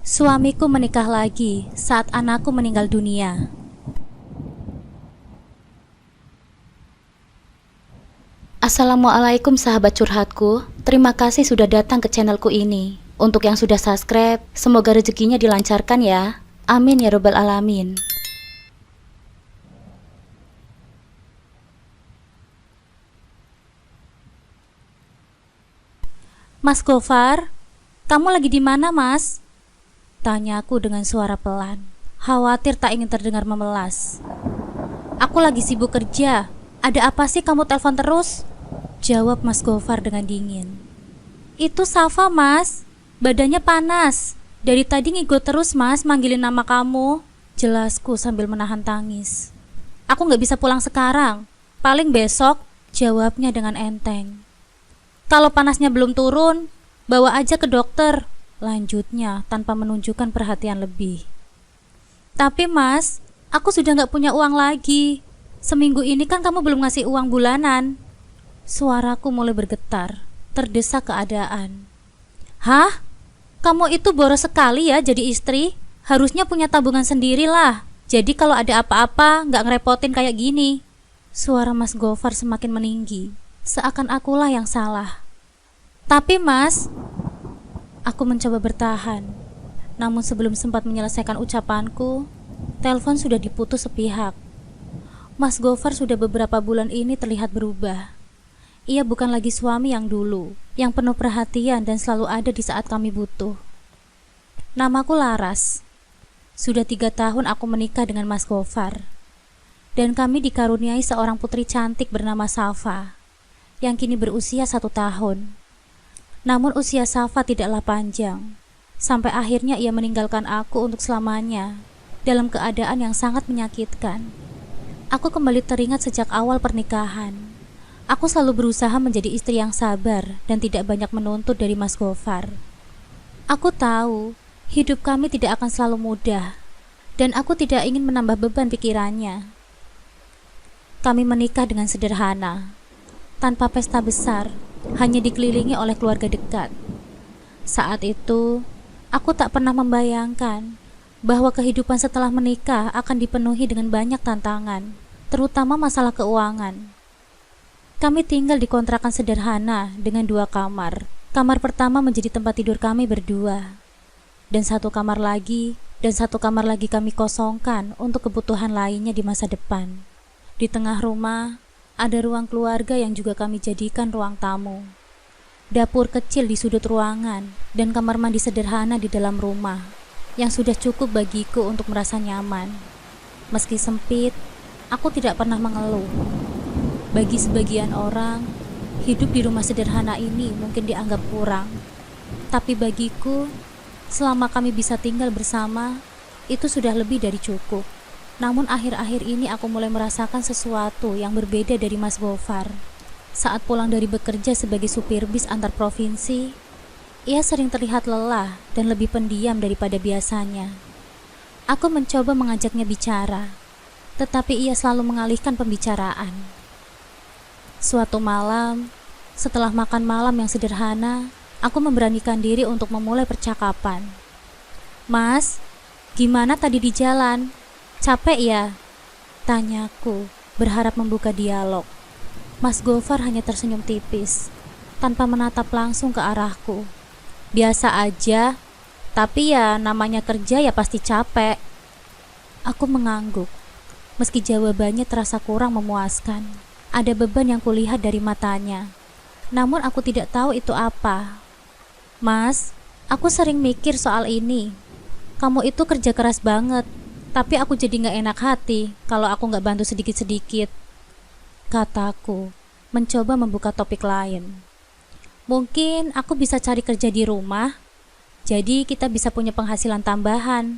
Suamiku menikah lagi saat anakku meninggal dunia. Assalamualaikum sahabat curhatku. Terima kasih sudah datang ke channelku ini. Untuk yang sudah subscribe, semoga rezekinya dilancarkan ya. Amin ya robbal alamin. Mas Gofar, kamu lagi di mana, Mas? Tanyaku dengan suara pelan, khawatir tak ingin terdengar memelas. Aku lagi sibuk kerja. Ada apa sih kamu telepon terus? Jawab Mas Gofar dengan dingin. Itu Safa, Mas. Badannya panas. Dari tadi ngigo terus, Mas, manggilin nama kamu. Jelasku sambil menahan tangis. Aku gak bisa pulang sekarang. Paling besok, jawabnya dengan enteng. Kalau panasnya belum turun, bawa aja ke dokter. Lanjutnya tanpa menunjukkan perhatian lebih. Tapi Mas, aku sudah gak punya uang lagi. Seminggu ini kan kamu belum ngasih uang bulanan. Suaraku mulai bergetar, terdesak keadaan. Hah? Kamu itu boros sekali ya jadi istri. Harusnya punya tabungan sendiri lah. Jadi kalau ada apa-apa gak ngerepotin kayak gini. Suara Mas Gofar semakin meninggi, seakan akulah yang salah. Tapi Mas, aku mencoba bertahan. Namun sebelum sempat menyelesaikan ucapanku, telepon sudah diputus sepihak. Mas Gofar sudah beberapa bulan ini terlihat berubah. Ia bukan lagi suami yang dulu, yang penuh perhatian dan selalu ada di saat kami butuh. Namaku Laras. Sudah 3 tahun aku menikah dengan Mas Gofar. Dan kami dikaruniai seorang putri cantik bernama Safa, yang kini berusia 1 tahun. Namun usia Safa tidaklah panjang. Sampai akhirnya ia meninggalkan aku untuk selamanya, dalam keadaan yang sangat menyakitkan. Aku kembali teringat sejak awal pernikahan. Aku selalu berusaha menjadi istri yang sabar dan tidak banyak menuntut dari Mas Gofar. Aku tahu hidup kami tidak akan selalu mudah, dan aku tidak ingin menambah beban pikirannya. Kami menikah dengan sederhana, tanpa pesta besar, hanya dikelilingi oleh keluarga dekat. Saat itu, aku tak pernah membayangkan bahwa kehidupan setelah menikah akan dipenuhi dengan banyak tantangan, terutama masalah keuangan. Kami tinggal di kontrakan sederhana dengan 2 kamar. Kamar pertama menjadi tempat tidur kami berdua, dan 1 kamar lagi kami kosongkan untuk kebutuhan lainnya di masa depan. Di tengah rumah ada ruang keluarga yang juga kami jadikan ruang tamu. Dapur kecil di sudut ruangan dan kamar mandi sederhana di dalam rumah yang sudah cukup bagiku untuk merasa nyaman. Meski sempit, aku tidak pernah mengeluh. Bagi sebagian orang, hidup di rumah sederhana ini mungkin dianggap kurang. Tapi bagiku, selama kami bisa tinggal bersama, itu sudah lebih dari cukup. Namun akhir-akhir ini aku mulai merasakan sesuatu yang berbeda dari Mas Gofar. Saat pulang dari bekerja sebagai supir bis antar provinsi, ia sering terlihat lelah dan lebih pendiam daripada biasanya. Aku mencoba mengajaknya bicara, tetapi ia selalu mengalihkan pembicaraan. Suatu malam, setelah makan malam yang sederhana, aku memberanikan diri untuk memulai percakapan. Mas, gimana tadi di jalan? Capek ya? Tanyaku, berharap membuka dialog. Mas Gofar hanya tersenyum tipis, tanpa menatap langsung ke arahku. Biasa aja, tapi ya namanya kerja ya pasti capek. Aku mengangguk, meski jawabannya terasa kurang memuaskan. Ada beban yang kulihat dari matanya, namun aku tidak tahu itu apa. Mas, aku sering mikir soal ini. Kamu itu kerja keras banget, tapi aku jadi gak enak hati kalau aku gak bantu sedikit-sedikit, kataku, mencoba membuka topik lain. Mungkin aku bisa cari kerja di rumah, jadi kita bisa punya penghasilan tambahan.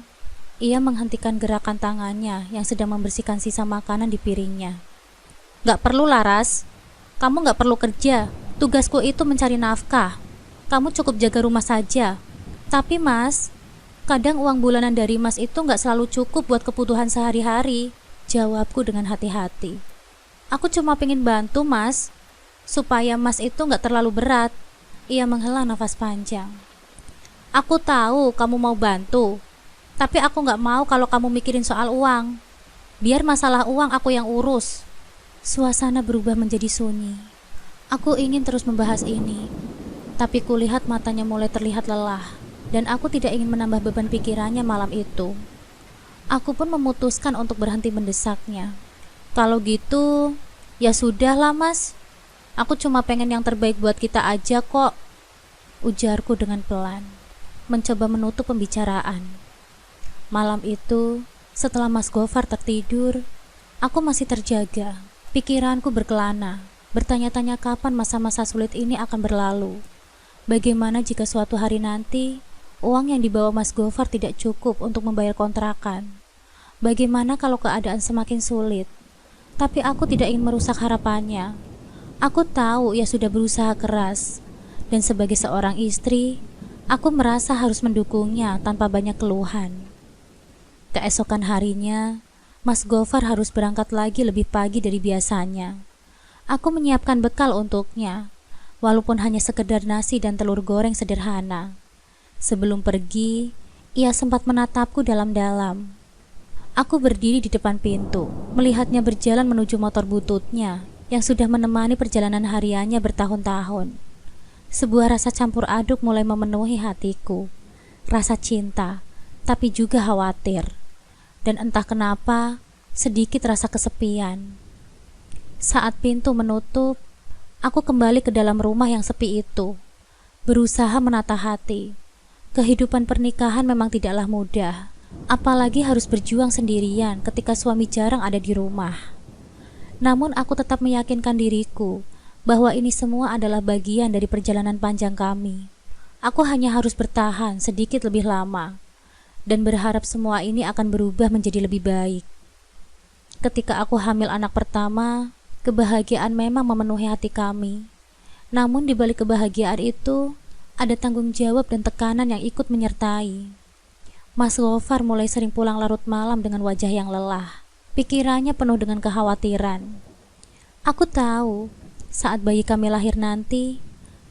Ia menghentikan gerakan tangannya yang sedang membersihkan sisa makanan di piringnya. Gak perlu Laras, kamu gak perlu kerja. Tugasku itu mencari nafkah. Kamu cukup jaga rumah saja. Tapi Mas, kadang uang bulanan dari Mas itu gak selalu cukup buat kebutuhan sehari-hari, jawabku dengan hati-hati. Aku cuma pengen bantu Mas, supaya Mas itu gak terlalu berat. Ia menghela nafas panjang. Aku tahu kamu mau bantu, tapi aku gak mau kalau kamu mikirin soal uang. Biar masalah uang aku yang urus. Suasana berubah menjadi sunyi. Aku ingin terus membahas ini, tapi kulihat matanya mulai terlihat lelah, dan aku tidak ingin menambah beban pikirannya malam itu. Aku pun memutuskan untuk berhenti mendesaknya. Kalau gitu, ya sudahlah mas. Aku cuma pengen yang terbaik buat kita aja kok, ujarku dengan pelan, mencoba menutup pembicaraan. Malam itu, setelah Mas Gofar tertidur, aku masih terjaga. Pikiranku berkelana, bertanya-tanya kapan masa-masa sulit ini akan berlalu. Bagaimana jika suatu hari nanti, uang yang dibawa Mas Gofar tidak cukup untuk membayar kontrakan? Bagaimana kalau keadaan semakin sulit? Tapi aku tidak ingin merusak harapannya. Aku tahu ia sudah berusaha keras, dan sebagai seorang istri, aku merasa harus mendukungnya tanpa banyak keluhan. Keesokan harinya, Mas Gofar harus berangkat lagi lebih pagi dari biasanya. Aku menyiapkan bekal untuknya, walaupun hanya sekedar nasi dan telur goreng sederhana. Sebelum pergi, ia sempat menatapku dalam-dalam. Aku berdiri di depan pintu, melihatnya berjalan menuju motor bututnya yang sudah menemani perjalanan hariannya bertahun-tahun. Sebuah rasa campur aduk mulai memenuhi hatiku. Rasa cinta, tapi juga khawatir. Dan entah kenapa, sedikit rasa kesepian. Saat pintu menutup, aku kembali ke dalam rumah yang sepi itu, berusaha menata hati. Kehidupan pernikahan memang tidaklah mudah, apalagi harus berjuang sendirian ketika suami jarang ada di rumah. Namun aku tetap meyakinkan diriku bahwa ini semua adalah bagian dari perjalanan panjang kami. Aku hanya harus bertahan sedikit lebih lama, dan berharap semua ini akan berubah menjadi lebih baik. Ketika aku hamil anak pertama, kebahagiaan memang memenuhi hati kami. Namun di balik kebahagiaan itu, ada tanggung jawab dan tekanan yang ikut menyertai. Mas Gofar mulai sering pulang larut malam dengan wajah yang lelah. Pikirannya penuh dengan kekhawatiran. Aku tahu, saat bayi kami lahir nanti,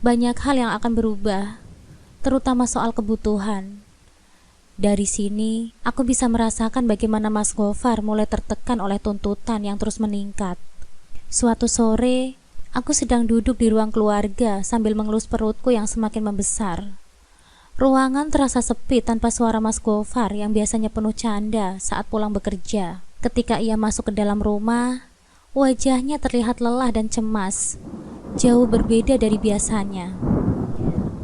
banyak hal yang akan berubah, terutama soal kebutuhan. Dari sini, aku bisa merasakan bagaimana Mas Gofar mulai tertekan oleh tuntutan yang terus meningkat. Suatu sore, aku sedang duduk di ruang keluarga sambil mengelus perutku yang semakin membesar. Ruangan terasa sepi tanpa suara Mas Gofar yang biasanya penuh canda saat pulang bekerja. Ketika ia masuk ke dalam rumah, wajahnya terlihat lelah dan cemas, jauh berbeda dari biasanya.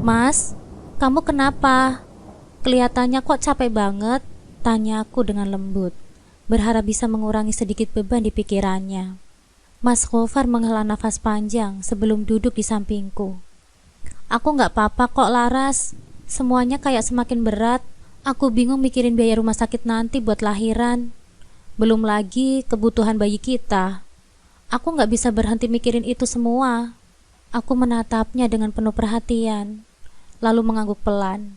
"Mas, kamu kenapa? Kelihatannya kok capek banget?" tanyaku dengan lembut, berharap bisa mengurangi sedikit beban di pikirannya. Mas Gofar menghela nafas panjang sebelum duduk di sampingku. "Aku gak apa-apa kok Laras, semuanya kayak semakin berat. Aku bingung mikirin biaya rumah sakit nanti buat lahiran. Belum lagi kebutuhan bayi kita. Aku gak bisa berhenti mikirin itu semua." Aku menatapnya dengan penuh perhatian, lalu mengangguk pelan.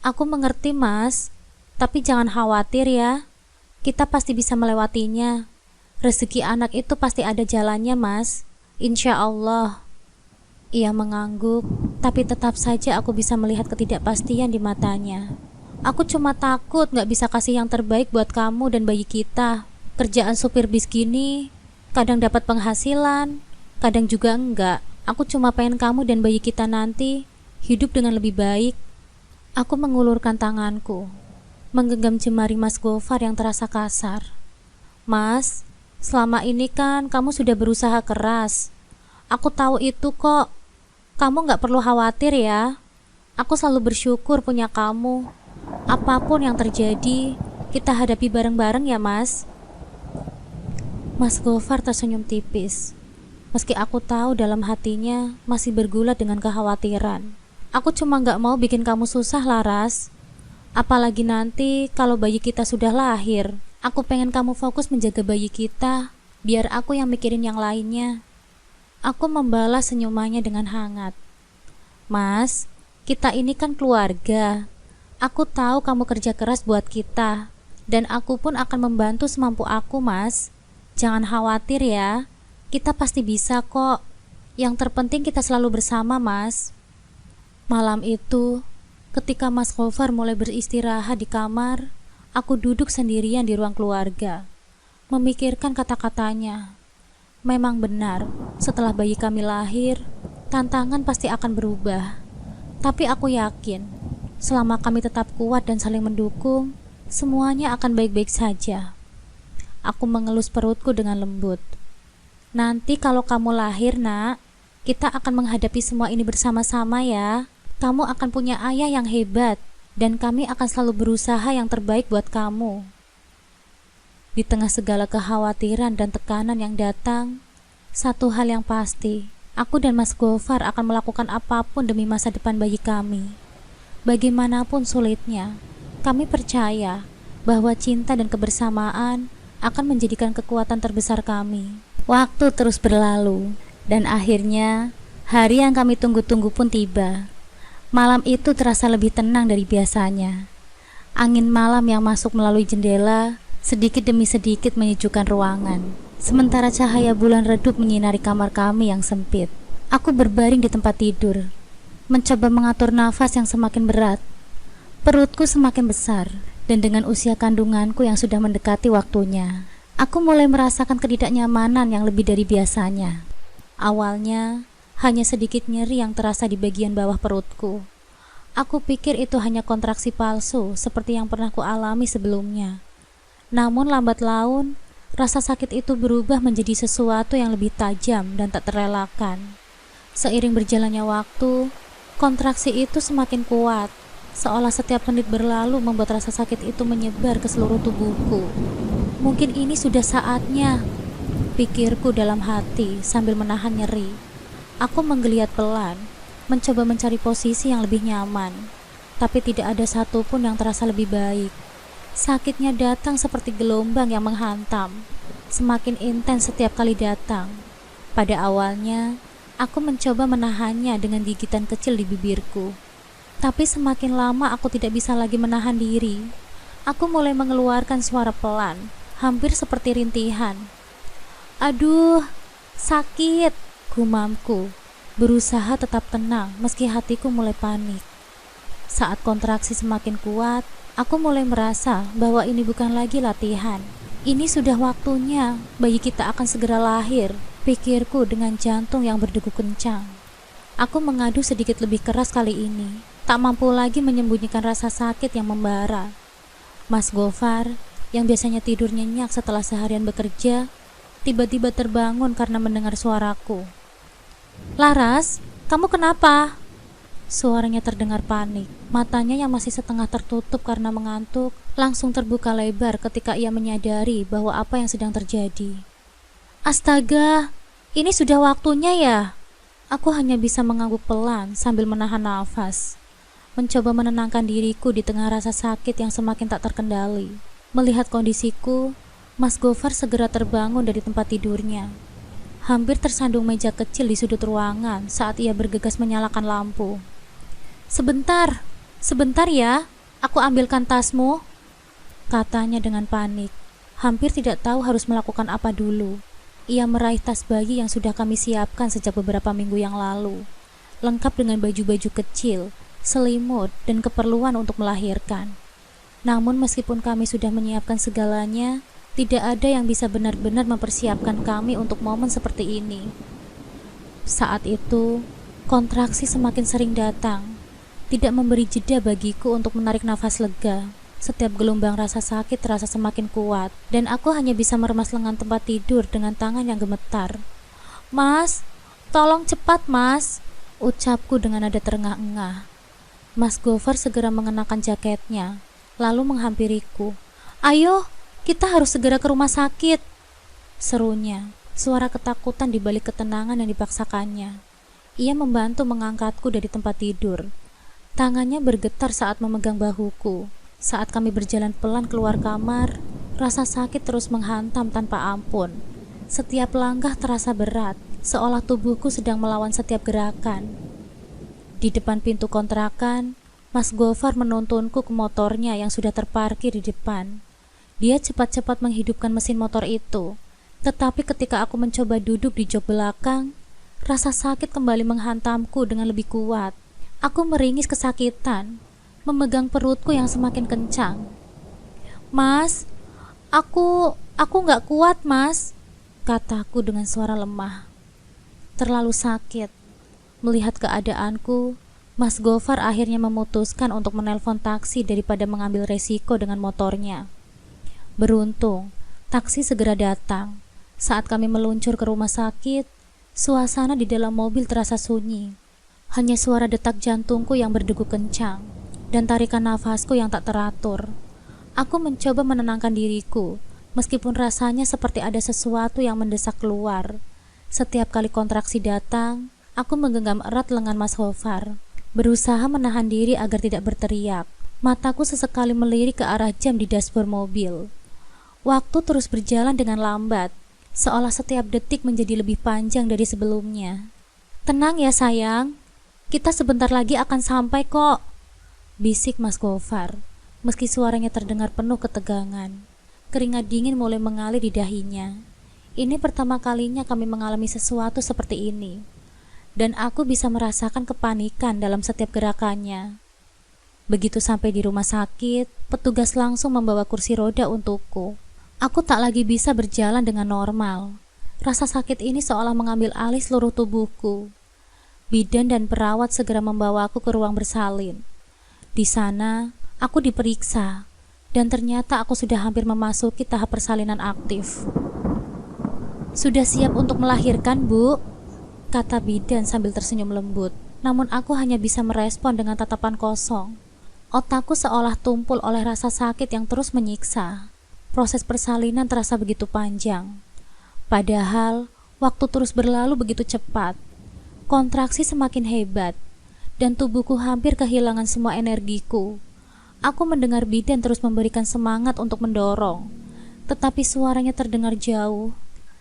"Aku mengerti mas, tapi jangan khawatir ya. Kita pasti bisa melewatinya. Rezeki anak itu pasti ada jalannya mas. Insya Allah." Ia mengangguk, tapi tetap saja aku bisa melihat ketidakpastian di matanya. "Aku cuma takut gak bisa kasih yang terbaik buat kamu dan bayi kita. Kerjaan supir bis gini, kadang dapat penghasilan, kadang juga enggak. Aku cuma pengen kamu dan bayi kita nanti hidup dengan lebih baik." Aku mengulurkan tanganku, menggenggam jemari Mas Gofar yang terasa kasar. "Mas, selama ini kan kamu sudah berusaha keras. Aku tahu itu kok. Kamu gak perlu khawatir ya. Aku selalu bersyukur punya kamu. Apapun yang terjadi, kita hadapi bareng-bareng ya mas." Mas Gofar tersenyum tipis, meski aku tahu dalam hatinya masih bergulat dengan kekhawatiran. "Aku cuma gak mau bikin kamu susah Laras. Apalagi nanti kalau bayi kita sudah lahir. Aku pengen kamu fokus menjaga bayi kita, biar aku yang mikirin yang lainnya." Aku membalas senyumannya dengan hangat. "Mas, kita ini kan keluarga. Aku tahu kamu kerja keras buat kita, dan aku pun akan membantu semampu aku mas. Jangan khawatir ya, kita pasti bisa kok. Yang terpenting kita selalu bersama mas." Malam itu, Ketika Mas Gofar mulai beristirahat di kamar, aku duduk sendirian di ruang keluarga, memikirkan kata-katanya. Memang benar, setelah bayi kami lahir, tantangan pasti akan berubah. Tapi aku yakin, selama kami tetap kuat dan saling mendukung, semuanya akan baik-baik saja. Aku mengelus perutku dengan lembut. Nanti kalau kamu lahir, Nak, kita akan menghadapi semua ini bersama-sama ya. Kamu akan punya ayah yang hebat, dan kami akan selalu berusaha yang terbaik buat kamu. Di tengah segala kekhawatiran dan tekanan yang datang, satu hal yang pasti, aku dan Mas Gofar akan melakukan apapun demi masa depan bayi kami. Bagaimanapun sulitnya, kami percaya bahwa cinta dan kebersamaan akan menjadikan kekuatan terbesar kami. Waktu terus berlalu, dan akhirnya hari yang kami tunggu-tunggu pun tiba. Malam itu terasa lebih tenang dari biasanya. Angin malam yang masuk melalui jendela sedikit demi sedikit menyejukkan ruangan. Sementara cahaya bulan redup menyinari kamar kami yang sempit. Aku berbaring di tempat tidur, mencoba mengatur nafas yang semakin berat. Perutku semakin besar, dan dengan usia kandunganku yang sudah mendekati waktunya, aku mulai merasakan ketidaknyamanan yang lebih dari biasanya. Awalnya, hanya sedikit nyeri yang terasa di bagian bawah perutku. Aku pikir itu hanya kontraksi palsu seperti yang pernah kualami sebelumnya. Namun lambat laun, rasa sakit itu berubah menjadi sesuatu yang lebih tajam dan tak terelakkan. Seiring berjalannya waktu, kontraksi itu semakin kuat, seolah setiap menit berlalu membuat rasa sakit itu menyebar ke seluruh tubuhku. Mungkin ini sudah saatnya, pikirku dalam hati sambil menahan nyeri. Aku menggeliat pelan, mencoba mencari posisi yang lebih nyaman, tapi tidak ada satupun yang terasa lebih baik. Sakitnya datang seperti gelombang yang menghantam, semakin intens setiap kali datang. Pada awalnya, aku mencoba menahannya dengan gigitan kecil di bibirku. Tapi semakin lama aku tidak bisa lagi menahan diri. Aku mulai mengeluarkan suara pelan, hampir seperti rintihan. Aduh, sakit, gumamku, berusaha tetap tenang meski hatiku mulai panik. Saat kontraksi semakin kuat, aku mulai merasa bahwa ini bukan lagi latihan. Ini sudah waktunya, bayi kita akan segera lahir, pikirku dengan jantung yang berdegup kencang. Aku mengadu sedikit lebih keras kali ini, tak mampu lagi menyembunyikan rasa sakit yang membara. Mas Gofar, yang biasanya tidur nyenyak setelah seharian bekerja, tiba-tiba terbangun karena mendengar suaraku. Laras, kamu kenapa? Suaranya terdengar panik. Matanya yang masih setengah tertutup karena mengantuk langsung terbuka lebar ketika ia menyadari bahwa apa yang sedang terjadi. Astaga, ini sudah waktunya ya? Aku hanya bisa mengangguk pelan sambil menahan nafas, mencoba menenangkan diriku di tengah rasa sakit yang semakin tak terkendali. Melihat kondisiku, Mas Gofar segera terbangun dari tempat tidurnya. Hampir tersandung meja kecil di sudut ruangan saat ia bergegas menyalakan lampu. Sebentar ya, aku ambilkan tasmu, katanya dengan panik. Hampir tidak tahu harus melakukan apa dulu. Ia meraih tas bayi yang sudah kami siapkan sejak beberapa minggu yang lalu, lengkap dengan baju-baju kecil, selimut, dan keperluan untuk melahirkan. Namun meskipun kami sudah menyiapkan segalanya, tidak ada yang bisa benar-benar mempersiapkan kami untuk momen seperti ini. Saat itu, kontraksi semakin sering datang, tidak memberi jeda bagiku untuk menarik nafas lega. Setiap gelombang rasa sakit terasa semakin kuat, dan aku hanya bisa meremas lengan tempat tidur dengan tangan yang gemetar. Mas, tolong cepat mas, ucapku dengan nada terengah-engah. Mas Gofar segera mengenakan jaketnya, lalu menghampiriku. Ayo, kita harus segera ke rumah sakit, serunya, suara ketakutan di balik ketenangan yang dipaksakannya. Ia membantu mengangkatku dari tempat tidur. Tangannya bergetar saat memegang bahuku. Saat kami berjalan pelan keluar kamar, rasa sakit terus menghantam tanpa ampun. Setiap langkah terasa berat, seolah tubuhku sedang melawan setiap gerakan. Di depan pintu kontrakan, Mas Gofar menuntunku ke motornya yang sudah terparkir di depan. Dia cepat-cepat menghidupkan mesin motor itu. Tetapi ketika aku mencoba duduk di jok belakang, rasa sakit kembali menghantamku dengan lebih kuat. Aku meringis kesakitan. memegang perutku yang semakin kencang. Mas, aku gak kuat mas, kataku dengan suara lemah. Terlalu sakit. Melihat keadaanku, Mas Gofar akhirnya memutuskan untuk menelpon taksi daripada mengambil resiko dengan motornya. Beruntung, taksi segera datang. Saat kami meluncur ke rumah sakit, suasana di dalam mobil terasa sunyi. Hanya suara detak jantungku yang berdegup kencang dan tarikan nafasku yang tak teratur. Aku mencoba menenangkan diriku, meskipun rasanya seperti ada sesuatu yang mendesak keluar. Setiap kali kontraksi datang, aku menggenggam erat lengan Mas Gofar, berusaha menahan diri agar tidak berteriak. Mataku sesekali melirik ke arah jam di dashboard mobil. Waktu terus berjalan dengan lambat, seolah setiap detik menjadi lebih panjang dari sebelumnya. Tenang ya sayang, kita sebentar lagi akan sampai kok, bisik Mas Gofar, meski suaranya terdengar penuh ketegangan. Keringat dingin mulai mengalir di dahinya. Ini pertama kalinya kami mengalami sesuatu seperti ini, dan aku bisa merasakan kepanikan dalam setiap gerakannya. Begitu sampai di rumah sakit, petugas langsung membawa kursi roda untukku. Aku tak lagi bisa berjalan dengan normal. Rasa sakit ini seolah mengambil alih seluruh tubuhku. Bidan dan perawat segera membawaku ke ruang bersalin. Di sana, aku diperiksa, dan ternyata aku sudah hampir memasuki tahap persalinan aktif. Sudah siap untuk melahirkan, Bu? Kata bidan sambil tersenyum lembut. Namun aku hanya bisa merespon dengan tatapan kosong. Otakku seolah tumpul oleh rasa sakit yang terus menyiksa. Proses persalinan terasa begitu panjang. Padahal, waktu terus berlalu begitu cepat. Kontraksi semakin hebat, dan tubuhku hampir kehilangan semua energiku. Aku mendengar bidan terus memberikan semangat untuk mendorong, tetapi suaranya terdengar jauh.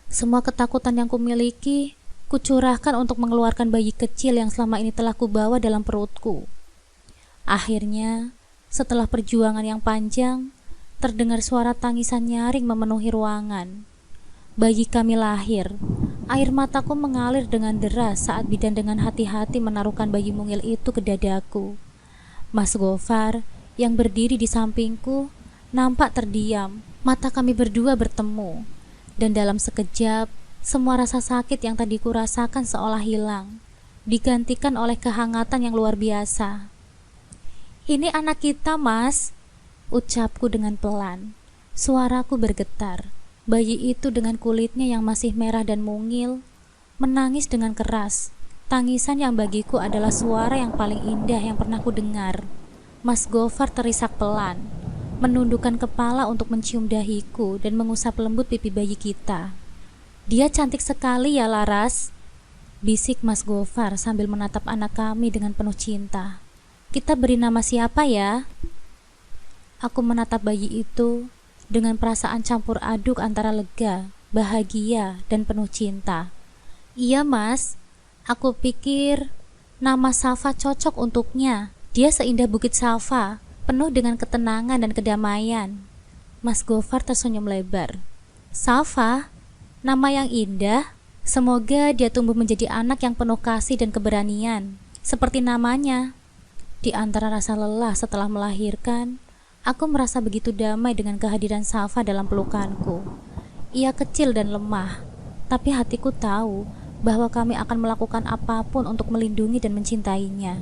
Semua ketakutan yang kumiliki, kucurahkan untuk mengeluarkan bayi kecil yang selama ini telah kubawa dalam perutku. Akhirnya, setelah perjuangan yang panjang, terdengar suara tangisan nyaring memenuhi ruangan. Bayi kami lahir. Air mataku mengalir dengan deras saat bidan dengan hati-hati menaruhkan bayi mungil itu ke dadaku. Mas Gofar yang berdiri di sampingku nampak terdiam. Mata kami berdua bertemu. Dan dalam sekejap, semua rasa sakit yang tadi kurasakan seolah hilang, digantikan oleh kehangatan yang luar biasa. Ini anak kita, Mas, ucapku dengan pelan. Suaraku bergetar. Bayi itu dengan kulitnya yang masih merah dan mungil, menangis dengan keras. Tangisan yang bagiku adalah suara yang paling indah yang pernah ku dengar. Mas Gofar terisak pelan, menundukkan kepala untuk mencium dahiku dan mengusap lembut pipi bayi kita. Dia cantik sekali ya Laras, bisik Mas Gofar sambil menatap anak kami dengan penuh cinta. Kita beri nama siapa ya? Aku menatap bayi itu dengan perasaan campur aduk antara lega, bahagia, dan penuh cinta. Iya Mas, aku pikir nama Safa cocok untuknya. Dia seindah Bukit Safa, penuh dengan ketenangan dan kedamaian. Mas Gofar tersenyum lebar. Safa, nama yang indah. Semoga dia tumbuh menjadi anak yang penuh kasih dan keberanian, seperti namanya. Di antara rasa lelah setelah melahirkan, aku merasa begitu damai dengan kehadiran Safa dalam pelukanku. Ia kecil dan lemah, tapi hatiku tahu bahwa kami akan melakukan apapun untuk melindungi dan mencintainya.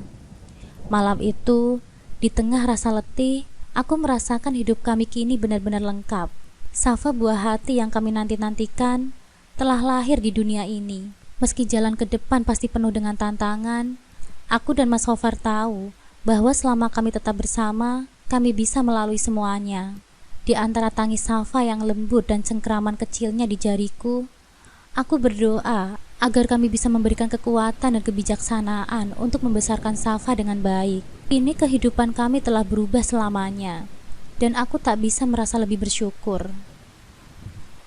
Malam itu, di tengah rasa letih, aku merasakan hidup kami kini benar-benar lengkap. Safa buah hati yang kami nanti-nantikan telah lahir di dunia ini. Meski jalan ke depan pasti penuh dengan tantangan, aku dan Mas Gofar tahu bahwa selama kami tetap bersama, kami bisa melalui semuanya. Di antara tangis Safa yang lembut dan cengkraman kecilnya di jariku, aku berdoa agar kami bisa memberikan kekuatan dan kebijaksanaan untuk membesarkan Safa dengan baik. Kini kehidupan kami telah berubah selamanya, dan aku tak bisa merasa lebih bersyukur.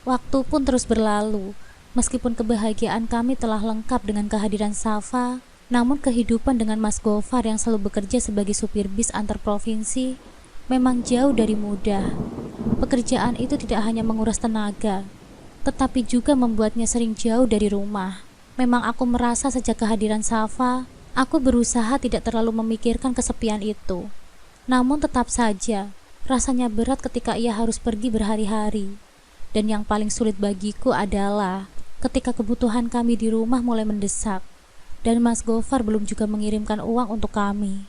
Waktu pun terus berlalu, meskipun kebahagiaan kami telah lengkap dengan kehadiran Safa, namun kehidupan dengan Mas Gofar yang selalu bekerja sebagai supir bis antar provinsi memang jauh dari mudah. Pekerjaan itu tidak hanya menguras tenaga, tetapi juga membuatnya sering jauh dari rumah. Memang aku merasa sejak kehadiran Safa, aku berusaha tidak terlalu memikirkan kesepian itu. Namun tetap saja, rasanya berat ketika ia harus pergi berhari-hari. Dan yang paling sulit bagiku adalah ketika kebutuhan kami di rumah mulai mendesak, dan Mas Gofar belum juga mengirimkan uang untuk kami.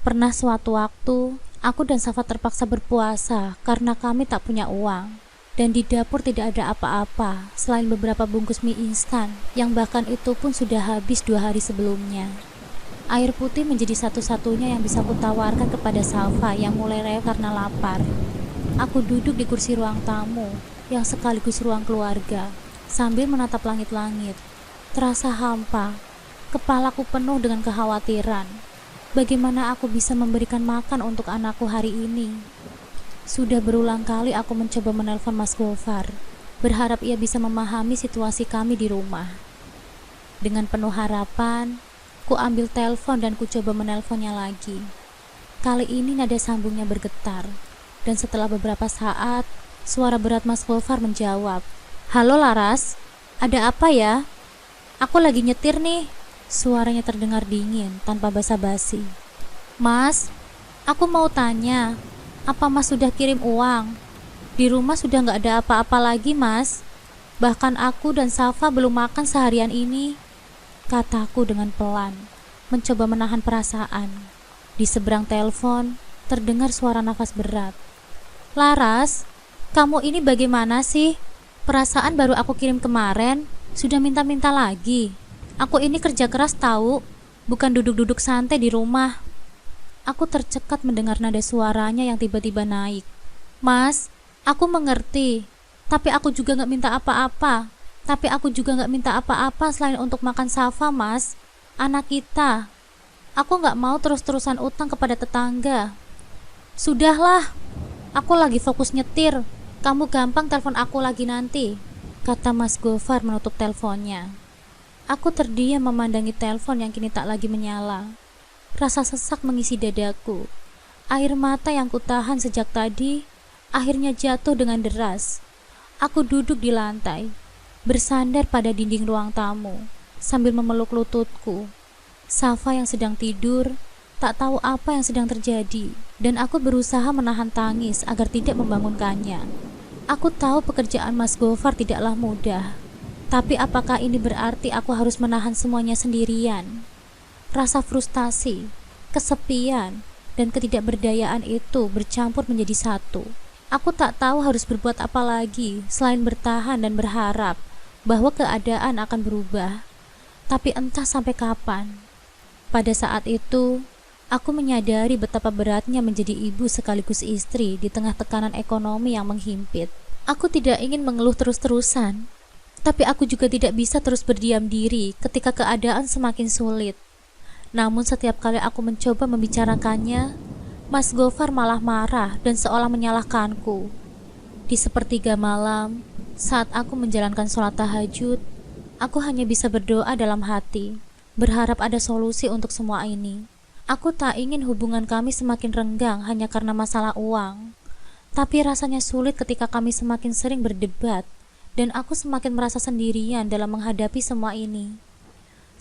Pernah suatu waktu, aku dan Safa terpaksa berpuasa karena kami tak punya uang. Dan di dapur tidak ada apa-apa selain beberapa bungkus mie instan yang bahkan itu pun sudah habis 2 hari sebelumnya. Air putih menjadi satu-satunya yang bisa kutawarkan kepada Safa yang mulai rewel karena lapar. Aku duduk di kursi ruang tamu yang sekaligus ruang keluarga sambil menatap langit-langit. Terasa hampa, kepalaku penuh dengan kekhawatiran. Bagaimana aku bisa memberikan makan untuk anakku hari ini? Sudah berulang kali aku mencoba menelpon Mas Gofar, berharap ia bisa memahami situasi kami di rumah. Dengan penuh harapan, ku ambil telepon dan ku coba menelponnya lagi. Kali ini nada sambungnya bergetar, dan setelah beberapa saat, suara berat Mas Gofar menjawab. "Halo Laras, ada apa ya? Aku lagi nyetir nih." Suaranya terdengar dingin tanpa basa-basi. "Mas, aku mau tanya, apa Mas sudah kirim uang? Di rumah sudah gak ada apa-apa lagi, Mas. Bahkan aku dan Safa belum makan seharian ini," kataku dengan pelan, mencoba menahan perasaan. Di seberang telepon, terdengar suara nafas berat. "Laras, kamu ini bagaimana sih? Perasaan baru aku kirim kemarin, sudah minta-minta lagi. Aku ini kerja keras tahu, bukan duduk-duduk santai di rumah." Aku tercekat mendengar nada suaranya yang tiba-tiba naik. "Mas, aku mengerti, tapi aku juga gak minta apa-apa. Selain untuk makan Safa, Mas. Anak kita. Aku gak mau terus-terusan utang kepada tetangga." "Sudahlah, aku lagi fokus nyetir. Kamu gampang telepon aku lagi nanti," kata Mas Gofar menutup teleponnya. Aku terdiam memandangi telepon yang kini tak lagi menyala. Rasa sesak mengisi dadaku. Air mata yang kutahan sejak tadi akhirnya jatuh dengan deras. Aku duduk di lantai, bersandar pada dinding ruang tamu, sambil memeluk lututku. Safa yang sedang tidur, tak tahu apa yang sedang terjadi, dan aku berusaha menahan tangis agar tidak membangunkannya. Aku tahu pekerjaan Mas Gofar tidaklah mudah, tapi apakah ini berarti aku harus menahan semuanya sendirian? Rasa frustasi, kesepian, dan ketidakberdayaan itu bercampur menjadi satu. Aku tak tahu harus berbuat apa lagi selain bertahan dan berharap bahwa keadaan akan berubah. Tapi entah sampai kapan. Pada saat itu, aku menyadari betapa beratnya menjadi ibu sekaligus istri di tengah tekanan ekonomi yang menghimpit. Aku tidak ingin mengeluh terus-terusan, tapi aku juga tidak bisa terus berdiam diri ketika keadaan semakin sulit. Namun setiap kali aku mencoba membicarakannya, Mas Gofar malah marah dan seolah menyalahkanku. Di sepertiga malam, saat aku menjalankan sholat tahajud, aku hanya bisa berdoa dalam hati, berharap ada solusi untuk semua ini. Aku tak ingin hubungan kami semakin renggang hanya karena masalah uang. Tapi rasanya sulit ketika kami semakin sering berdebat, dan aku semakin merasa sendirian dalam menghadapi semua ini.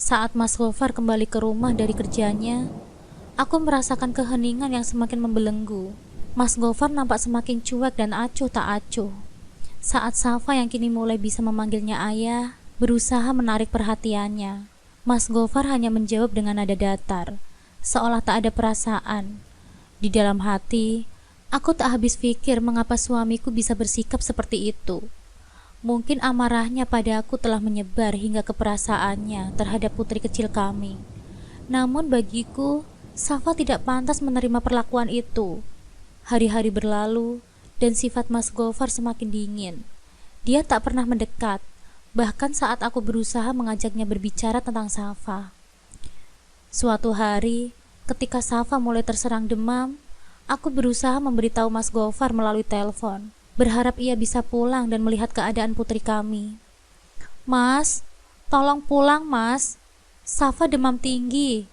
Saat Mas Gofar kembali ke rumah dari kerjanya, aku merasakan keheningan yang semakin membelenggu. Mas Gofar nampak semakin cuek dan acuh tak acuh. Saat Safa yang kini mulai bisa memanggilnya ayah, berusaha menarik perhatiannya, Mas Gofar hanya menjawab dengan nada datar, seolah tak ada perasaan. Di dalam hati, aku tak habis pikir mengapa suamiku bisa bersikap seperti itu. Mungkin amarahnya padaku telah menyebar hingga ke perasaannya terhadap putri kecil kami. Namun bagiku, Safa tidak pantas menerima perlakuan itu. Hari-hari berlalu, dan sifat Mas Gofar semakin dingin. Dia tak pernah mendekat, bahkan saat aku berusaha mengajaknya berbicara tentang Safa. Suatu hari, ketika Safa mulai terserang demam, aku berusaha memberitahu Mas Gofar melalui telepon, berharap ia bisa pulang dan melihat keadaan putri kami. "Mas, tolong pulang, Mas. Safa demam tinggi,"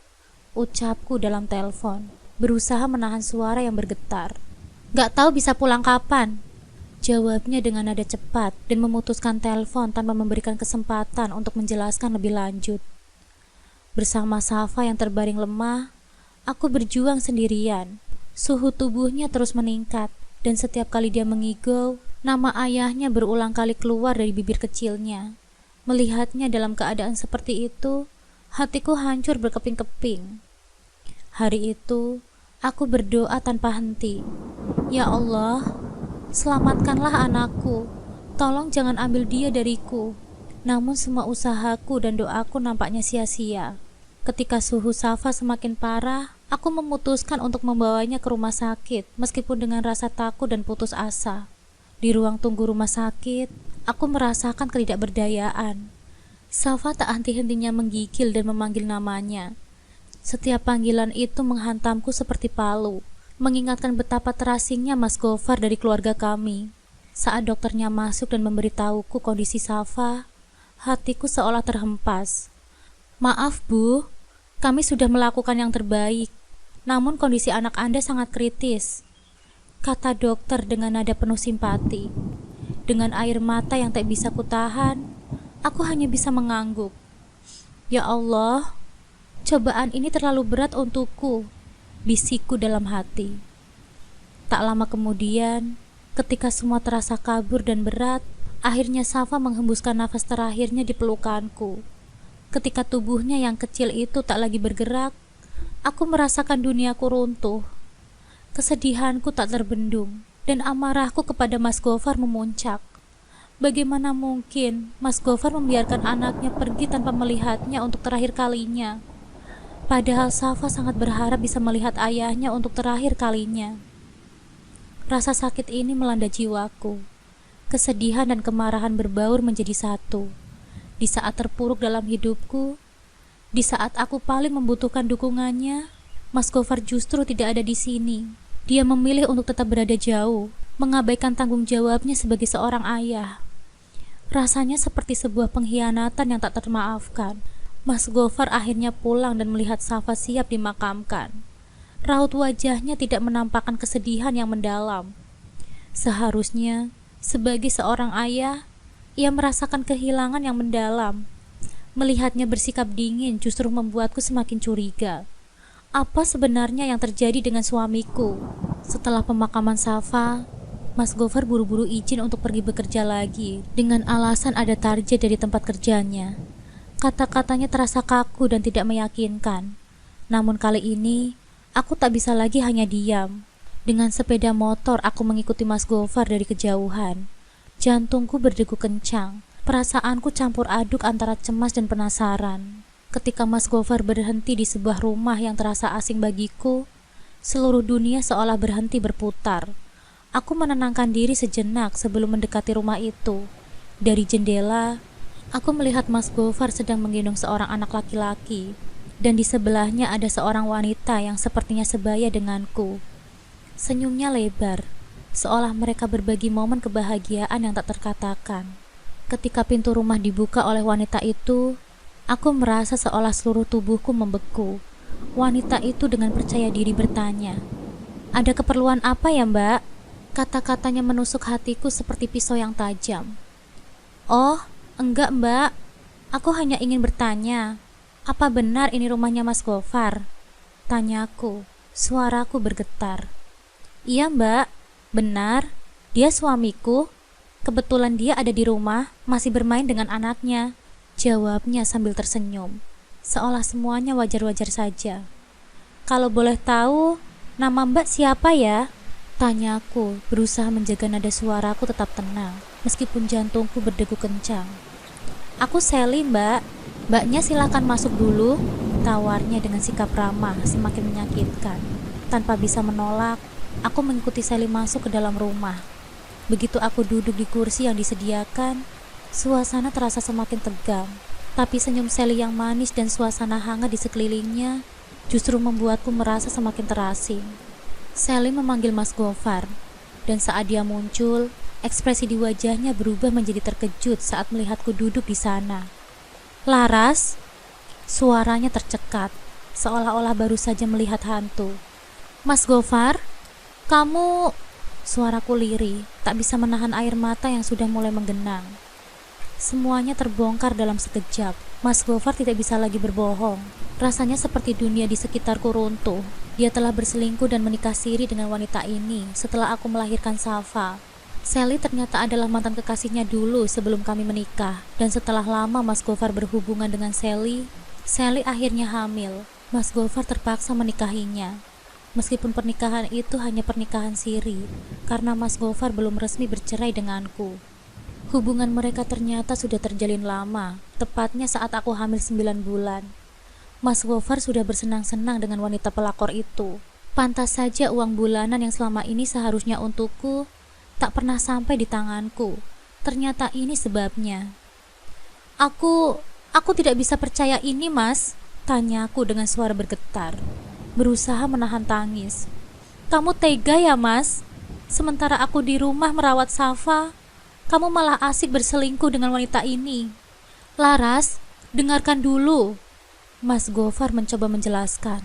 ucapku dalam telepon, berusaha menahan suara yang bergetar. "Gak tahu bisa pulang kapan," jawabnya dengan nada cepat dan memutuskan telepon tanpa memberikan kesempatan untuk menjelaskan lebih lanjut. Bersama Safa yang terbaring lemah, aku berjuang sendirian. Suhu tubuhnya terus meningkat, dan setiap kali dia mengigau, nama ayahnya berulang kali keluar dari bibir kecilnya. Melihatnya dalam keadaan seperti itu, hatiku hancur berkeping-keping. Hari itu, aku berdoa tanpa henti. Ya Allah, selamatkanlah anakku. Tolong jangan ambil dia dariku. Namun semua usahaku dan doaku nampaknya sia-sia. Ketika suhu Safa semakin parah, aku memutuskan untuk membawanya ke rumah sakit, meskipun dengan rasa takut dan putus asa. Di ruang tunggu rumah sakit, aku merasakan ketidakberdayaan. Safa tak henti-hentinya menggigil dan memanggil namanya. Setiap panggilan itu menghantamku seperti palu, mengingatkan betapa terasingnya Mas Gofar dari keluarga kami. Saat dokternya masuk dan memberitahuku kondisi Safa, hatiku seolah terhempas. Maaf Bu, kami sudah melakukan yang terbaik, namun kondisi anak Anda sangat kritis, kata dokter dengan nada penuh simpati. Dengan air mata yang tak bisa kutahan, aku hanya bisa mengangguk. Ya Allah, cobaan ini terlalu berat untukku, bisikku dalam hati. Tak lama kemudian, ketika semua terasa kabur dan berat, akhirnya Safa menghembuskan nafas terakhirnya di pelukanku. Ketika tubuhnya yang kecil itu tak lagi bergerak, aku merasakan duniaku runtuh. Kesedihanku tak terbendung, dan amarahku kepada Mas Gofar memuncak. Bagaimana mungkin Mas Gofar membiarkan anaknya pergi tanpa melihatnya untuk terakhir kalinya? Padahal Safa sangat berharap bisa melihat ayahnya untuk terakhir kalinya. Rasa sakit ini melanda jiwaku. Kesedihan dan kemarahan berbaur menjadi satu. Di saat terpuruk dalam hidupku, di saat aku paling membutuhkan dukungannya, Mas Gofar justru tidak ada di sini. Dia memilih untuk tetap berada jauh, mengabaikan tanggung jawabnya sebagai seorang ayah. Rasanya seperti sebuah pengkhianatan yang tak termaafkan. Mas Gofar akhirnya pulang dan melihat Safa siap dimakamkan. Raut wajahnya tidak menampakkan kesedihan yang mendalam. Seharusnya, sebagai seorang ayah, ia merasakan kehilangan yang mendalam. Melihatnya bersikap dingin justru membuatku semakin curiga. Apa sebenarnya yang terjadi dengan suamiku? Setelah pemakaman Safa, Mas Gofar buru-buru izin untuk pergi bekerja lagi dengan alasan ada target dari tempat kerjanya. Kata-katanya terasa kaku dan tidak meyakinkan. Namun kali ini, aku tak bisa lagi hanya diam. Dengan sepeda motor, aku mengikuti Mas Gofar dari kejauhan. Jantungku berdegup kencang. Perasaanku campur aduk antara cemas dan penasaran. Ketika Mas Gofar berhenti di sebuah rumah yang terasa asing bagiku, seluruh dunia seolah berhenti berputar. Aku menenangkan diri sejenak sebelum mendekati rumah itu. Dari jendela, aku melihat Mas Gofar sedang menggendong seorang anak laki-laki, dan di sebelahnya ada seorang wanita yang sepertinya sebaya denganku. Senyumnya lebar, seolah mereka berbagi momen kebahagiaan yang tak terkatakan. Ketika pintu rumah dibuka oleh wanita itu, aku merasa seolah seluruh tubuhku membeku. Wanita itu dengan percaya diri bertanya, "Ada keperluan apa ya, Mbak?" Kata-katanya menusuk hatiku seperti pisau yang tajam. "Oh, enggak, Mbak. Aku hanya ingin bertanya, apa benar ini rumahnya Mas Gofar?" Tanyaku, suaraku bergetar. "Iya, Mbak. Benar, dia suamiku. Kebetulan dia ada di rumah, masih bermain dengan anaknya," jawabnya sambil tersenyum, seolah semuanya wajar-wajar saja. "Kalau boleh tahu, nama Mbak siapa ya?" Tanyaku, berusaha menjaga nada suaraku tetap tenang, meskipun jantungku berdegup kencang. "Aku Sally, Mbak. Mbaknya silakan masuk dulu," tawarnya dengan sikap ramah semakin menyakitkan. Tanpa bisa menolak, aku mengikuti Sally masuk ke dalam rumah. Begitu aku duduk di kursi yang disediakan, suasana terasa semakin tegang. Tapi senyum Sally yang manis dan suasana hangat di sekelilingnya justru membuatku merasa semakin terasing. Sally memanggil Mas Gofar, dan saat dia muncul, ekspresi di wajahnya berubah menjadi terkejut saat melihatku duduk di sana. "Laras?" Suaranya tercekat, seolah-olah baru saja melihat hantu. "Mas Gofar? Kamu..." Suaraku lirih, tak bisa menahan air mata yang sudah mulai menggenang. Semuanya terbongkar dalam sekejap. Mas Gofar tidak bisa lagi berbohong. Rasanya seperti dunia di sekitarku runtuh. Dia telah berselingkuh dan menikah siri dengan wanita ini setelah aku melahirkan Safa. Sally ternyata adalah mantan kekasihnya dulu sebelum kami menikah. Dan setelah lama Mas Gofar berhubungan dengan Sally akhirnya hamil. Mas Gofar terpaksa menikahinya. Meskipun pernikahan itu hanya pernikahan siri, karena Mas Gofar belum resmi bercerai denganku. Hubungan mereka ternyata sudah terjalin lama, tepatnya saat aku hamil 9 bulan. Mas Gofar sudah bersenang-senang dengan wanita pelakor itu. Pantas saja uang bulanan yang selama ini seharusnya untukku tak pernah sampai di tanganku. Ternyata ini sebabnya. Aku tidak bisa percaya ini, Mas, tanyaku dengan suara bergetar, berusaha menahan tangis. Kamu tega ya, Mas? Sementara aku di rumah merawat Safa, kamu malah asik berselingkuh dengan wanita ini. Laras, dengarkan dulu. Mas Gofar mencoba menjelaskan,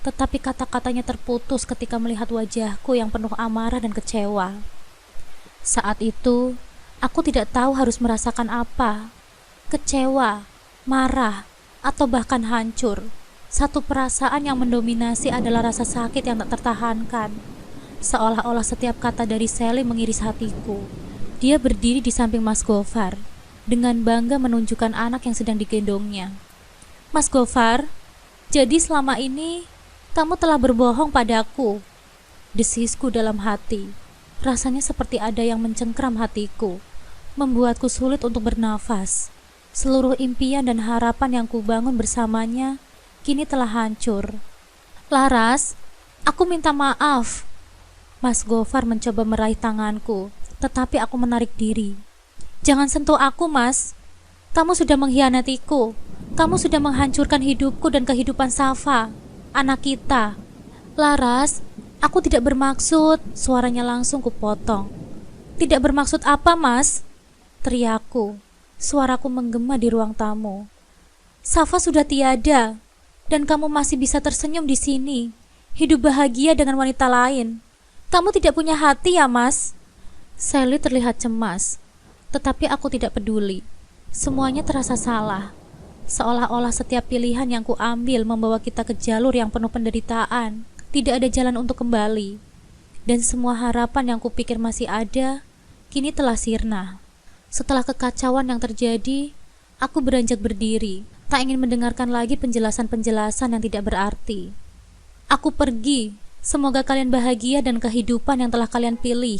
tetapi kata-katanya terputus ketika melihat wajahku yang penuh amarah dan kecewa. Saat itu, aku tidak tahu harus merasakan apa. Kecewa, marah, atau bahkan hancur. Satu perasaan yang mendominasi adalah rasa sakit yang tak tertahankan. Seolah-olah setiap kata dari Sally mengiris hatiku. Dia berdiri di samping Mas Gofar, dengan bangga menunjukkan anak yang sedang digendongnya. Mas Gofar, jadi selama ini kamu telah berbohong padaku. Desisku dalam hati. Rasanya seperti ada yang mencengkram hatiku, membuatku sulit untuk bernafas. Seluruh impian dan harapan yang kubangun bersamanya kini telah hancur. Laras, aku minta maaf. Mas Gofar mencoba meraih tanganku, tetapi aku menarik diri. Jangan sentuh aku, Mas. Kamu sudah mengkhianatiku. Kamu sudah menghancurkan hidupku dan kehidupan Safa, anak kita. Laras, aku tidak bermaksud. Suaranya langsung kupotong. Tidak bermaksud apa, Mas? Teriakku. Suaraku menggema di ruang tamu. Safa sudah tiada, dan kamu masih bisa tersenyum di sini, hidup bahagia dengan wanita lain. Kamu tidak punya hati ya, Mas? Sally terlihat cemas, tetapi aku tidak peduli. Semuanya terasa salah. Seolah-olah setiap pilihan yang kuambil membawa kita ke jalur yang penuh penderitaan. Tidak ada jalan untuk kembali. Dan semua harapan yang kupikir masih ada, kini telah sirna. Setelah kekacauan yang terjadi, aku beranjak berdiri. Tak ingin mendengarkan lagi penjelasan-penjelasan yang tidak berarti. Aku pergi. Semoga kalian bahagia dan kehidupan yang telah kalian pilih.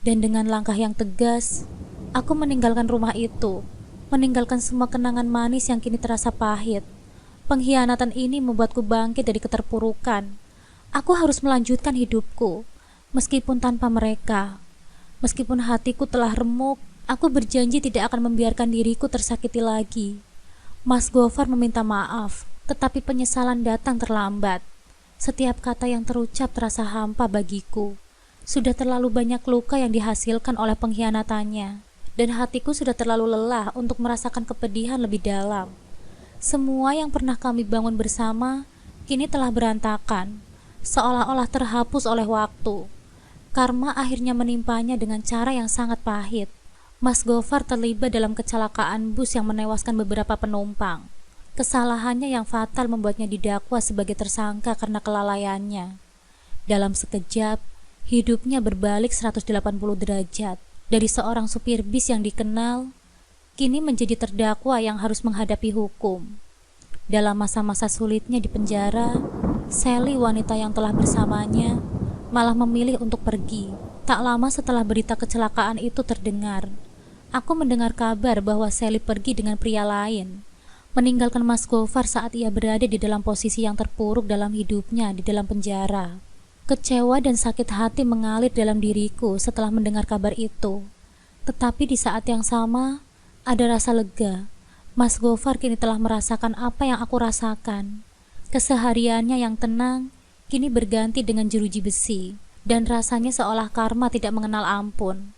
Dan dengan langkah yang tegas, aku meninggalkan rumah itu. Meninggalkan semua kenangan manis yang kini terasa pahit. Pengkhianatan ini membuatku bangkit dari keterpurukan. Aku harus melanjutkan hidupku, meskipun tanpa mereka. Meskipun hatiku telah remuk, aku berjanji tidak akan membiarkan diriku tersakiti lagi. Mas Gofar meminta maaf, tetapi penyesalan datang terlambat. Setiap kata yang terucap terasa hampa bagiku. Sudah terlalu banyak luka yang dihasilkan oleh pengkhianatannya. Dan hatiku sudah terlalu lelah untuk merasakan kepedihan lebih dalam. Semua yang pernah kami bangun bersama kini telah berantakan, seolah-olah terhapus oleh waktu. Karma akhirnya menimpanya dengan cara yang sangat pahit. Mas Gofar terlibat dalam kecelakaan bus yang menewaskan beberapa penumpang. Kesalahannya yang fatal membuatnya didakwa sebagai tersangka karena kelalaiannya. Dalam sekejap, hidupnya berbalik 180 derajat. Dari seorang supir bis yang dikenal, kini menjadi terdakwa yang harus menghadapi hukum. Dalam masa-masa sulitnya di penjara, Sally, wanita yang telah bersamanya, malah memilih untuk pergi. Tak lama setelah berita kecelakaan itu terdengar, aku mendengar kabar bahwa Sally pergi dengan pria lain, meninggalkan Mas Gofar saat ia berada di dalam posisi yang terpuruk dalam hidupnya di dalam penjara. Kecewa dan sakit hati mengalir dalam diriku setelah mendengar kabar itu. Tetapi di saat yang sama, ada rasa lega. Mas Gofar kini telah merasakan apa yang aku rasakan. Kesehariannya yang tenang, kini berganti dengan jeruji besi. Dan rasanya seolah karma tidak mengenal ampun.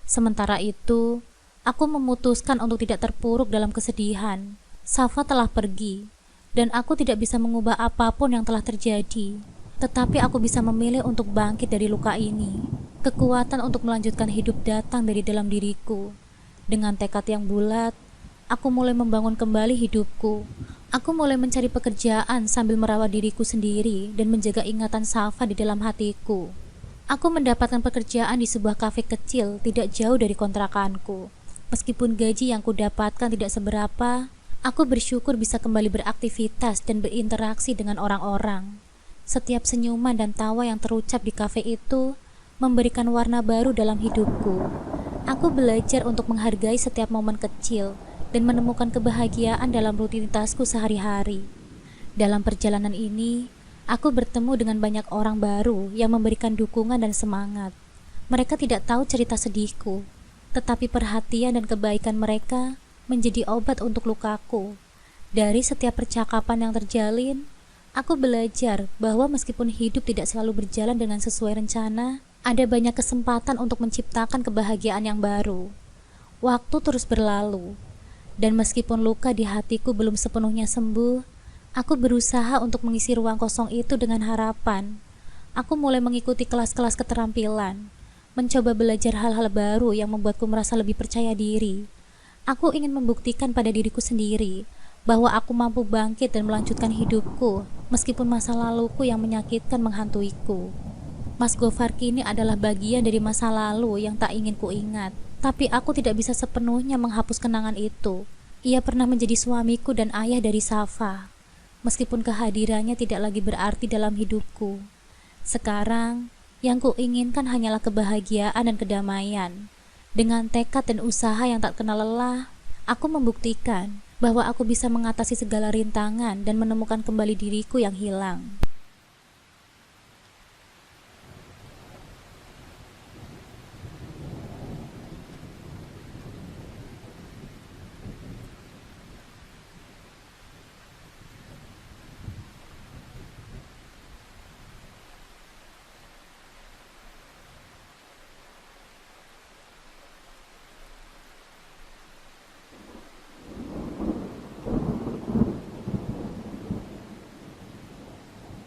Sementara itu, aku memutuskan untuk tidak terpuruk dalam kesedihan. Safa telah pergi, dan aku tidak bisa mengubah apapun yang telah terjadi. Tetapi aku bisa memilih untuk bangkit dari luka ini. Kekuatan untuk melanjutkan hidup datang dari dalam diriku. Dengan tekad yang bulat, aku mulai membangun kembali hidupku. Aku mulai mencari pekerjaan sambil merawat diriku sendiri dan menjaga ingatan Safa di dalam hatiku. Aku mendapatkan pekerjaan di sebuah kafe kecil tidak jauh dari kontrakanku. Meskipun gaji yang kudapatkan tidak seberapa, aku bersyukur bisa kembali beraktivitas dan berinteraksi dengan orang-orang. Setiap senyuman dan tawa yang terucap di kafe itu memberikan warna baru dalam hidupku. Aku belajar untuk menghargai setiap momen kecil dan menemukan kebahagiaan dalam rutinitasku sehari-hari. Dalam perjalanan ini, aku bertemu dengan banyak orang baru yang memberikan dukungan dan semangat. Mereka tidak tahu cerita sedihku, tetapi perhatian dan kebaikan mereka menjadi obat untuk lukaku. Dari setiap percakapan yang terjalin, aku belajar bahwa meskipun hidup tidak selalu berjalan dengan sesuai rencana, ada banyak kesempatan untuk menciptakan kebahagiaan yang baru. Waktu terus berlalu, dan meskipun luka di hatiku belum sepenuhnya sembuh, aku berusaha untuk mengisi ruang kosong itu dengan harapan. Aku mulai mengikuti kelas-kelas keterampilan, mencoba belajar hal-hal baru yang membuatku merasa lebih percaya diri. Aku ingin membuktikan pada diriku sendiri bahwa aku mampu bangkit dan melanjutkan hidupku meskipun masa laluku yang menyakitkan menghantuiku. Mas Gofar kini adalah bagian dari masa lalu yang tak ingin kuingat, tapi aku tidak bisa sepenuhnya menghapus kenangan itu. Ia pernah menjadi suamiku dan ayah dari Safa, meskipun kehadirannya tidak lagi berarti dalam hidupku. Sekarang, yang kuinginkan hanyalah kebahagiaan dan kedamaian. Dengan tekad dan usaha yang tak kenal lelah, aku membuktikan bahwa aku bisa mengatasi segala rintangan dan menemukan kembali diriku yang hilang.